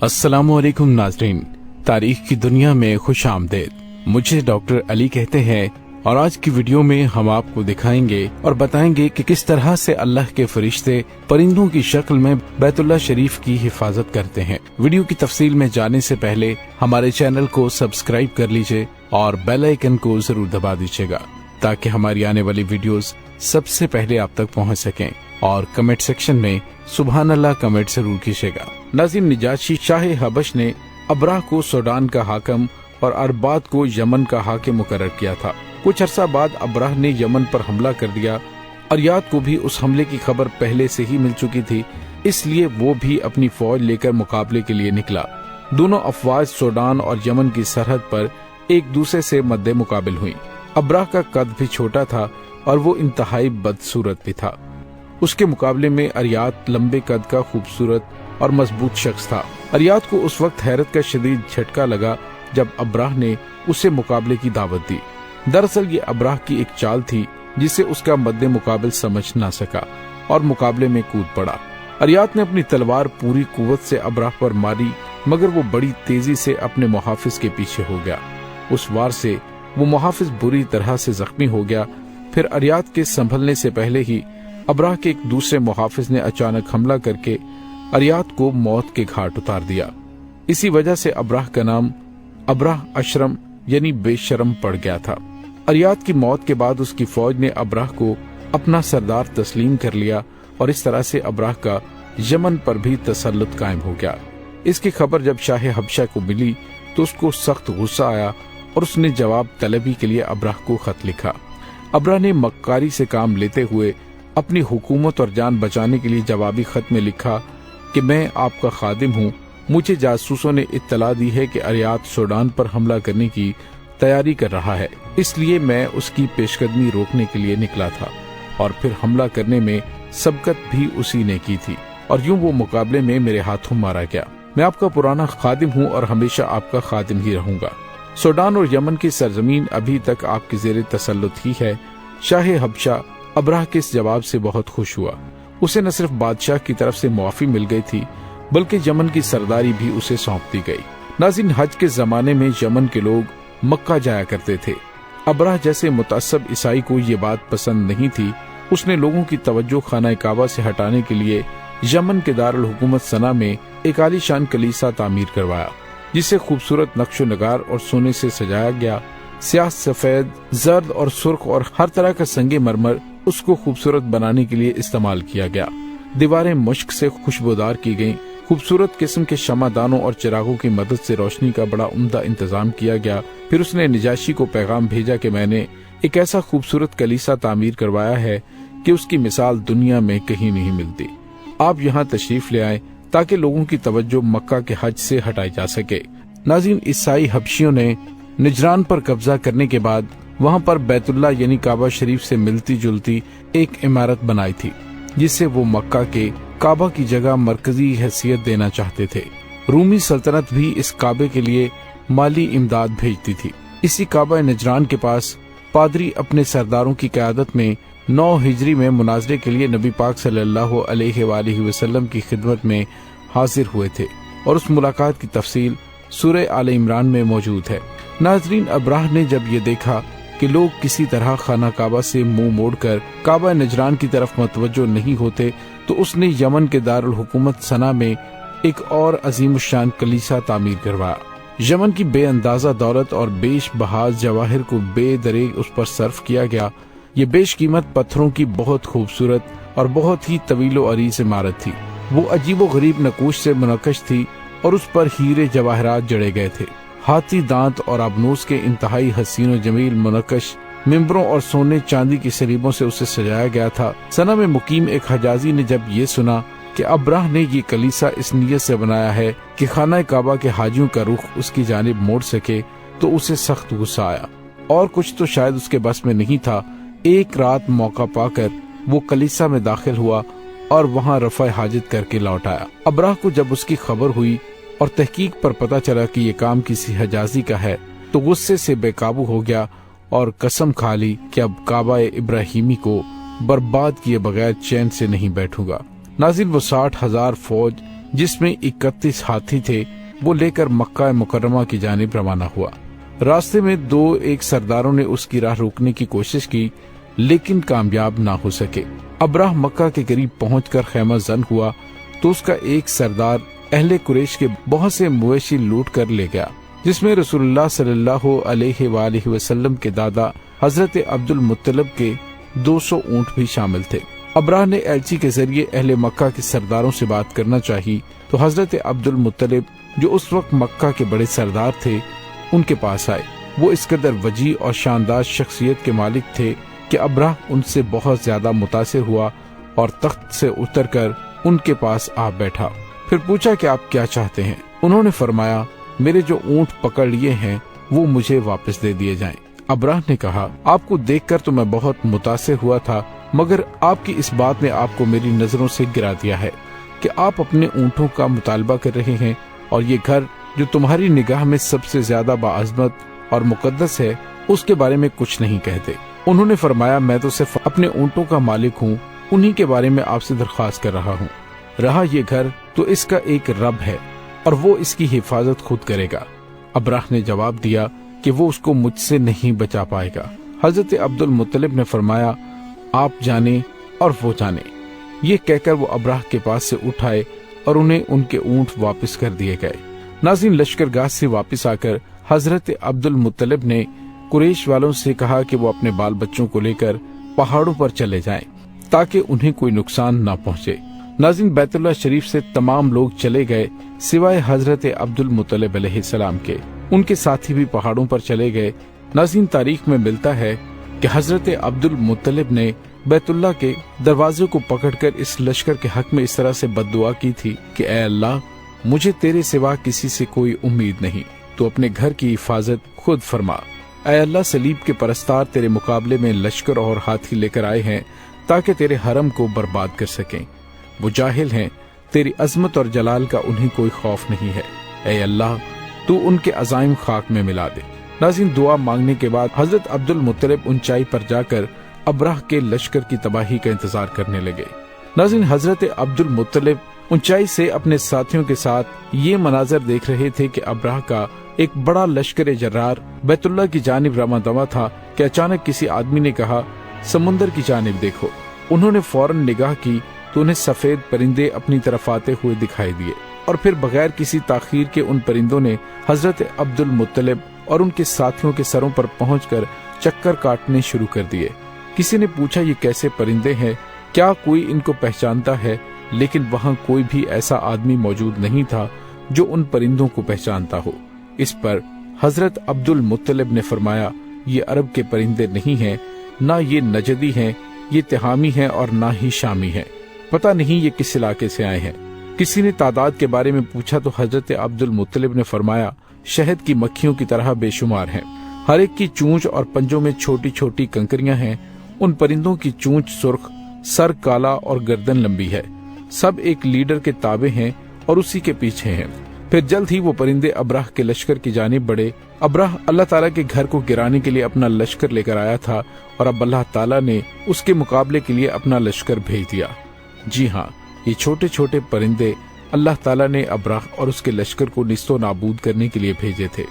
अस्सलाम वालेकुम नाज़रीन, तारीख की दुनिया में खुश आमदेद। मुझे डॉक्टर अली कहते हैं और आज की वीडियो में हम आपको दिखाएंगे और बताएंगे कि किस तरह से अल्लाह के फरिश्ते परिंदों की शक्ल में बैतुल्लाह शरीफ की हिफाजत करते हैं। वीडियो की तफसील में जाने से पहले हमारे चैनल को सब्सक्राइब कर लीजिए और बेल आइकन को जरूर दबा दीजिएगा ताकि हमारी आने वाली वीडियोस सबसे पहले आप तक पहुंच सकें। और कमेंट सेक्शन में सुभान अल्लाह कमेंट जरूर कीजिएगा। नाज़रीन, नजाशी शाह हबश ने अब्राह को सूडान का हाकिम और अरबाद को यमन का हाकिम मुकर्रर किया था। कुछ अरसा बाद अब्राह ने यमन पर हमला कर दिया। अरियात को भी उस हमले की खबर पहले से ही मिल चुकी थी, इसलिए वो भी अपनी फौज लेकर मुकाबले के लिए निकला। दोनों अफवाज सूडान और यमन की सरहद पर एक दूसरे से मद्दे मुकाबिल हुई। अब्राह का कद भी छोटा था और वो इंतहाई बदसूरत भी था। उसके मुकाबले में अरियात लंबे कद का खूबसूरत और मजबूत शख्स था। अरियात को उस वक्त हैरत का शदीद झटका लगा जब अब्राह ने उसे मुकाबले की दावत दी। दरअसल ये अब्राह की एक चाल थी जिसे उसका मद्दे मुकाबिल समझ ना सका और मुकाबले में कूद पड़ा। अरियात ने अपनी तलवार पूरी कुव्वत से अब्राह पर मारी, मगर वो बड़ी तेजी से अपने मुहाफिज के पीछे हो गया। उस वार से वो मुहाफिज बुरी तरह से जख्मी हो गया। फिर अरियात के संभलने से पहले ही अब्राह के एक दूसरे मुहाफिज ने अचानक हमला करके अरियात को मौत के घाट उतार दिया। इसी वजह से अब्राह का नाम अब्राह अशरम यानी बेशरम पड़ गया था। अरियात की मौत के बाद उसकी फौज ने अब्राह को अपना सरदार तस्लीम कर लिया और इस तरह से अब्राह का यमन पर भी तसल्लुत कायम हो गया। इसकी खबर जब शाह हबशा को मिली तो उसको सख्त गुस्सा आया और उसने जवाब तलबी के लिए अब्राह को खत लिखा। अब्राह ने मक्कारी से काम लेते हुए अपनी हुकूमत और जान बचाने के लिए जवाबी खत में लिखा कि मैं आपका खादिम हूँ। मुझे जासूसों ने इत्तला दी है कि अरियात सूडान पर हमला करने की तैयारी कर रहा है, इसलिए मैं उसकी पेशकदमी रोकने के लिए निकला था और फिर हमला करने में सबकत भी उसी ने की थी और यूं वो मुकाबले में मेरे हाथों मारा गया। मैं आपका पुराना खादिम हूँ और हमेशा आपका खादिम ही रहूंगा। सूडान और यमन की सरजमीन अभी तक आपके ज़ेरे तसल्लुत ही है। शाह हबशा अब्राह के इस जवाब से बहुत खुश हुआ। उसे न सिर्फ बादशाह की तरफ से मुआफी मिल गई थी, बल्कि यमन की सरदारी भी उसे सौंप दी गई। नाज़रीन, हज के जमाने में यमन के लोग मक्का जाया करते थे। अब्राह जैसे मुतअस्सब ईसाई को ये बात पसंद नहीं थी। उसने लोगों की तवज्जो खाना काबा से हटाने के लिए यमन के दारुल हुकूमत सना में एक आलीशान कलीसा तामीर करवाया, जिसे खूबसूरत नक्शो नगार और सोने से सजाया गया। स्याह, सफेद, जर्द और सुर्ख और हर तरह का संगे मरमर उसको खूबसूरत बनाने के लिए इस्तेमाल किया गया। दीवारें मुश्क से खुशबूदार की गईं। खूबसूरत किस्म के शमादानों और चिरागों की मदद से रोशनी का बड़ा उम्दा इंतजाम किया गया। फिर उसने नजाशी को पैगाम भेजा कि मैंने एक ऐसा खूबसूरत कलीसा तामीर करवाया है कि उसकी मिसाल दुनिया में कहीं नहीं मिलती। आप यहाँ तशरीफ ले आए ताकि लोगों की तवज्जो मक्का के हज से हटाई जा सके। नाज़रीन, ईसाई हबशियों ने निजरान पर कब्जा करने के बाद वहाँ पर बैतुल्लाह यानी काबा शरीफ से मिलती जुलती एक इमारत बनाई थी, जिसे वो मक्का के काबा की जगह मरकजी हैसियत देना चाहते थे। रूमी सल्तनत भी इस काबे के लिए माली इमदाद भेजती थी। इसी काबा निजरान के पास पादरी अपने सरदारों की क़यादत में 9 हिजरी में मुनाजरे के लिए नबी पाक सल्लल्लाहु अलैहि वसल्लम की खिदमत में हाजिर हुए थे और उस मुलाकात की तफसील सूरह आले इमरान में मौजूद है। नाज़रीन, अब्राह ने जब ये देखा कि लोग किसी तरह खाना काबा से मुंह मोड़कर काबा नजरान की तरफ मतवज्जो नहीं होते, तो उसने यमन के दारुल हुकूमत सना में एक और अजीम शान कलीसा तामीर करवाया। यमन की बेअंदाजा दौलत और बेश बहाज जवाहिर को बेदरेग उस पर सर्फ किया गया। ये बेश कीमत पत्थरों की बहुत खूबसूरत और बहुत ही तवीलो अरीज इमारत थी। वो अजीबो गरीब नकूश से मुनक्कश थी और उस पर हीरे जवाहरात जड़े गए थे। हाथी दांत और अबनूस के इंतहाई हसीन व जमील मुनक्कश मिंबरों और सोने चांदी की सलीबों से उसे सजाया गया था। सना में मुकीम एक हजाजी ने जब ये सुना कि अब्राह ने ये कलीसा इस नियत से बनाया है कि खाना काबा के हाजियों का रुख उसकी जानिब मोड़ सके, तो उसे सख्त गुस्सा आया और कुछ तो शायद उसके बस में नहीं था। एक रात मौका पाकर वो कलीसा में दाखिल हुआ और वहाँ रफ़ा हाजित करके लौट आया। अब्राह को जब उसकी खबर हुई और तहकीक पर पता चला कि ये काम किसी हजाजी का है, तो गुस्से से बेकाबू हो गया और कसम खा ली कि अब काबा इब्राहिमी को बर्बाद किए बगैर चैन से नहीं बैठूंगा। नाज़रीन, वो 60,000 फौज जिसमें 31 हाथी थे, वो लेकर मक्का मुकर्रमा की जानिब रवाना हुआ। रास्ते में एक सरदारों ने उसकी राह रोकने की कोशिश की, लेकिन कामयाब ना हो सके। अब्राह मक्का के करीब पहुंचकर खैमा जन हुआ तो उसका एक सरदार अहले कुरैश के बहुत से मवेशी लूट कर ले गया, जिसमें रसूलुल्लाह सल्लल्लाहु अलैहि वसल्लम के दादा हजरत अब्दुल मुत्तलिब के 200 ऊंट भी शामिल थे। अब्राह ने एलची के जरिए अहले मक्का के सरदारों से बात करना चाही तो हजरत अब्दुल मुत्तलिब, जो उस वक्त मक्का के बड़े सरदार थे, उनके पास आए। वो इस कदर वजी और शानदार शख्सियत के मालिक थे कि अब्राह उनसे बहुत ज्यादा मुतासिर हुआ और तख्त से उतरकर उनके पास आ बैठा। फिर पूछा कि आप क्या चाहते हैं। उन्होंने फरमाया, मेरे जो ऊंट पकड़ लिए हैं वो मुझे वापस दे दिए जाएं। अब्राह ने कहा, आपको देखकर तो मैं बहुत मुतासिर हुआ था, मगर आपकी इस बात ने आपको मेरी नजरों से गिरा दिया है कि आप अपने ऊंटों का मुतालबा कर रहे हैं और ये घर जो तुम्हारी निगाह में सबसे ज्यादा बाअज़मत और मुकद्दस है, उसके बारे में कुछ नहीं कहते। उन्होंने फरमाया, मैं तो सिर्फ अपने ऊंटों का मालिक हूँ, उन्हीं के बारे में आपसे दरख्वास्त कर रहा हूँ। रहा ये घर तो इसका एक रब है और वो इसकी हिफाजत खुद करेगा। अब्राह ने जवाब दिया कि वो उसको मुझसे नहीं बचा पाएगा। हजरत अब्दुल मुत्तलिब ने फरमाया, आप जाने और वो जाने। ये कहकर वो अब्राह के पास से उठाए और उन्हें उनके ऊंट वापस कर दिए गए। नाज़रीन, लश्करगाह से वापस आकर हजरत अब्दुल मुत्तलिब ने कुरैश वालों से कहा कि वो अपने बाल बच्चों को लेकर पहाड़ों पर चले जाएं ताकि उन्हें कोई नुकसान न पहुंचे। नाज़रीन, बैतुल्लाह शरीफ से तमाम लोग चले गए सिवाय हजरत अब्दुल मुत्तलिब अलैहिस्सलाम के। उनके साथी भी पहाड़ों पर चले गए। नाज़रीन, तारीख में मिलता है कि हजरत अब्दुल मुत्तलिब ने बैतुल्लाह के दरवाजे को पकड़कर इस लश्कर के हक में इस तरह से बद्दुआ की थी कि ऐ अल्लाह, मुझे तेरे सिवा किसी से कोई उम्मीद नहीं, तो अपने घर की हिफाजत खुद फरमा। ऐ अल्लाह, सलीब के परस्तार तेरे मुकाबले में लश्कर और हाथी लेकर आए हैं ताकि तेरे हरम को बर्बाद कर सकें। वो जाहिल हैं, तेरी अजमत और जलाल का उन्हें कोई खौफ नहीं है। ऐ अल्लाह, तू उनके अज़ाइम खाक में मिला दे। नाज़रीन, दुआ मांगने के बाद हजरत अब्दुल मुत्तलिब ऊंचाई पर जाकर अब्राह के लश्कर की तबाही का इंतजार करने लगे। नाज़रीन, हजरत अब्दुल मुत्तलिब ऊंचाई से अपने साथियों के साथ ये मनाजर देख रहे थे कि अब्राह का एक बड़ा लश्कर जर्रार बैतुल्लाह की जानिब रवां दवा था कि अचानक किसी आदमी ने कहा, समुंदर की जानिब देखो। उन्होंने फौरन निगाह की तो उन्हें सफेद परिंदे अपनी तरफ आते हुए दिखाई दिए और फिर बगैर किसी ताखीर के उन परिंदों ने हजरत अब्दुल मुत्तलिब और उनके साथियों के सरों पर पहुंचकर चक्कर काटने शुरू कर दिए। किसी ने पूछा, ये कैसे परिंदे हैं, क्या कोई इनको पहचानता है? लेकिन वहां कोई भी ऐसा आदमी मौजूद नहीं था जो उन परिंदों को पहचानता हो। इस पर हजरत अब्दुल मुत्तलिब ने फरमाया, ये अरब के परिंदे नहीं हैं, ना ये नजदी हैं, ये तिहामी हैं और ना ही शामी हैं। पता नहीं ये किस इलाके से आए हैं। किसी ने तादाद के बारे में पूछा तो हजरत अब्दुल मुत्तलिब ने फरमाया, शहद की मक्खियों की तरह बेशुमार हैं। हर एक की चूंच और पंजों में छोटी छोटी कंकरियां हैं। उन परिंदों की चूंच सुर्ख, सर काला और गर्दन लंबी है। सब एक लीडर के ताबे हैं और उसी के पीछे हैं। फिर जल्द ही वो परिंदे अब्राह के लश्कर की जानिब बढ़े। अब्राह अल्लाह ताला के घर को गिराने के लिए अपना लश्कर लेकर आया था और अब अल्लाह ताला ने उसके मुकाबले के लिए अपना लश्कर भेज दिया। जी हाँ, ये छोटे छोटे परिंदे अल्लाह ताला ने अब्राह और उसके लश्कर को निस्तो नाबूद करने के लिए भेजे थे।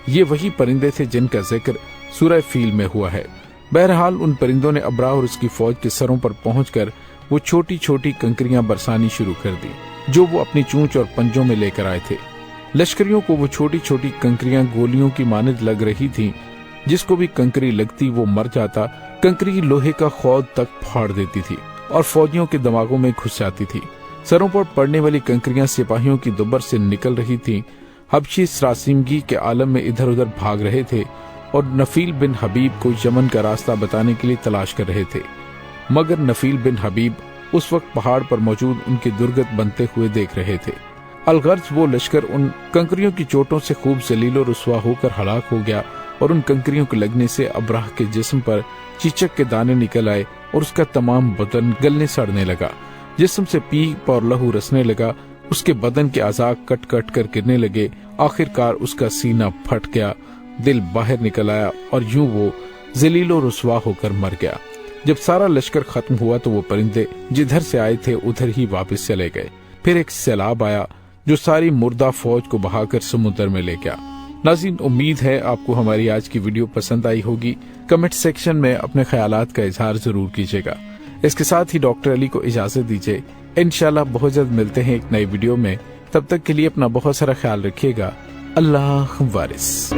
ये वही परिंदे थे जिनका जिक्र सूरह फील में हुआ है। बहरहाल उन परिंदों ने अब्राह और उसकी फौज के सरों पर पहुंचकर वो छोटी छोटी कंकरियां बरसानी शुरू कर दी जो वो अपनी चूंच और पंजों में लेकर आए थे। लश्करियों को वो छोटी छोटी कंकरियां गोलियों की मानद लग रही थीं। जिसको भी कंकरी लगती वो मर जाता। कंकरी लोहे का खौद तक फाड़ देती थी और फौजियों के दिमागों में घुस जाती थी। सरों पर पड़ने वाली कंकरियां सिपाहियों की दुबर से निकल रही थीं। हबशी सरासिमगी के आलम में इधर उधर भाग रहे थे और नफील बिन हबीब को यमन का रास्ता बताने के लिए तलाश कर रहे थे, मगर नफील बिन हबीब उस वक्त पहाड़ पर मौजूद उनके दुर्गत बनते हुए देख रहे थे। अलगर्ज वो लश्कर उन कंकरियों की चोटों से खूब जलीलो रुस्वा होकर हलाक हो गया और उन कंकरियों के लगने से अब्राह के जिस्म पर चीचक के दाने निकल आए और उसका तमाम बदन गलने सड़ने लगा। जिस्म से पीप और लहू रसने लगा। उसके बदन के अज़ा कट कट कर गिरने लगे। आखिरकार उसका सीना फट गया, दिल बाहर निकल आया और यूं वो जलीलो रुस्वा होकर मर गया। जब सारा लश्कर खत्म हुआ तो वो परिंदे जिधर से आए थे उधर ही वापस चले गए। फिर एक सैलाब आया जो सारी मुर्दा फौज को बहाकर समुद्र में ले गया। नाज़रीन, उम्मीद है आपको हमारी आज की वीडियो पसंद आई होगी। कमेंट सेक्शन में अपने ख्यालात का इजहार जरूर कीजिएगा। इसके साथ ही डॉक्टर अली को इजाजत दीजिए। इंशाल्लाह बहुत जल्द मिलते हैं एक नई वीडियो में। तब तक के लिए अपना बहुत सारा ख्याल रखिएगा। अल्लाह वारिस।